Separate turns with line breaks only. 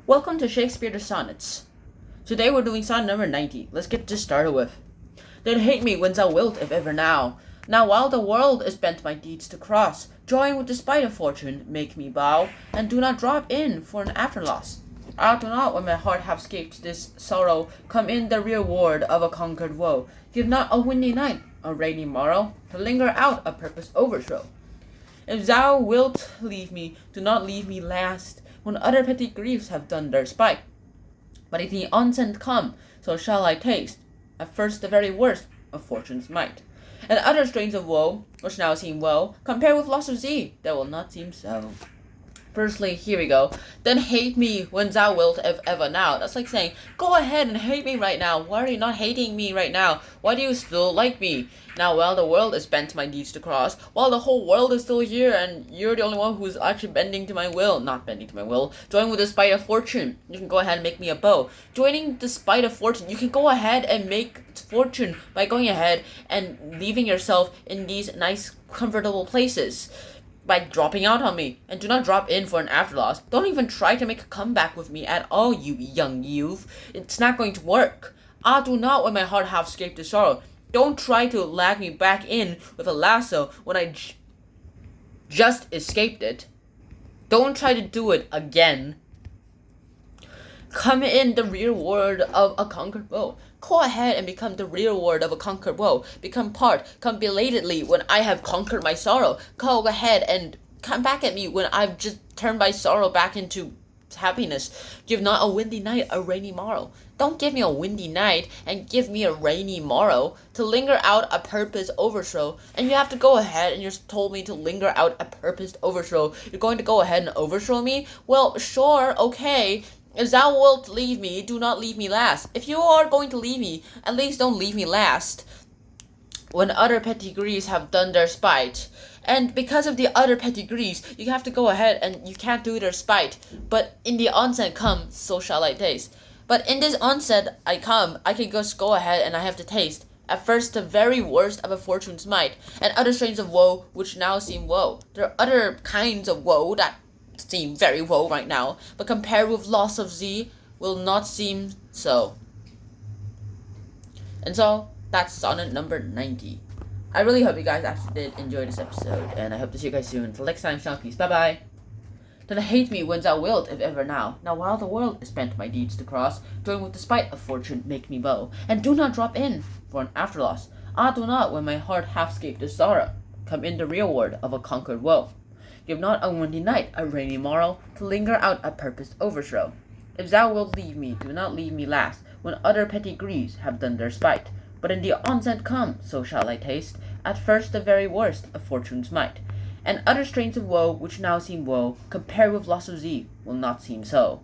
Welcome to Shakespeare the Sonnets. Today we're doing sonnet number 90. Let's get this started with. Then hate me when thou wilt, if ever now. Now while the world is bent my deeds to cross, join with the spite of fortune, make me bow, and do not drop in for an afterloss. Do not, when my heart hath scaped this sorrow, come in the reward of a conquered woe. Give not a windy night, a rainy morrow, to linger out a purpose overthrow. If thou wilt leave me, do not leave me last, when other petty griefs have done their spite. But if the onset come, so shall I taste, at first the very worst of fortune's might. And other strains of woe, which now seem woe, compare with loss of thee, that will not seem so. Firstly, here we go. Then hate me when thou wilt, if ever now. That's like saying, go ahead and hate me right now. Why are you not hating me right now? Why do you still like me? Now while the world is bent my deeds to cross, while the whole world is still here and you're the only one who's actually bending to my will. Not bending to my will. Join with the spite of fortune. You can go ahead and make me a bow. Joining the spite of fortune. You can go ahead and make fortune by going ahead and leaving yourself in these nice, comfortable places. By dropping out on me, and do not drop in for an afterloss. Don't even try to make a comeback with me at all, you young youth. It's not going to work. Do not when my heart hath escaped the sorrow. Don't try to lag me back in with a lasso when I just escaped it. Don't try to do it again. Come in the reward of a conquered woe. Go ahead and become the reward of a conquered woe. Come belatedly when I have conquered my sorrow. Go ahead and come back at me when I've just turned my sorrow back into happiness. Give not a windy night, a rainy morrow. Don't give me a windy night and give me a rainy morrow to linger out a purposed overthrow. And you have to go ahead and you're told me to linger out a purposed overthrow. You're going to go ahead and overthrow me? Well, sure, okay. If thou wilt leave me, do not leave me last. If you are going to leave me, at least don't leave me last. When other petty griefs have done their spite. And because of the other petty griefs, you have to go ahead and you can't do their spite. But in the onset come, so shall I taste. But in this onset I can just go ahead and I have to taste. At first the very worst of a fortune's might, and other strains of woe which now seem woe. There are other kinds of woe that seem very woe right now, but compared with loss of thee will not seem so. And so that's sonnet number 90. I really hope you guys actually did enjoy this episode, and I hope to see you guys soon. Until next time, peace. Bye bye. Then hate me when thou wilt, if ever now. Now while the world is bent my deeds to cross, join with the spite of fortune, make me bow, and do not drop in for an afterloss. Do not when my heart hath escaped the sorrow, come in the reward of a conquered woe. Give not a windy night, a rainy morrow, to linger out a purposed overthrow. If thou wilt leave me, do not leave me last, when other petty griefs have done their spite. But in the onset come, so shall I taste, at first the very worst of fortune's might. And other strains of woe, which now seem woe, compared with loss of thee, will not seem so.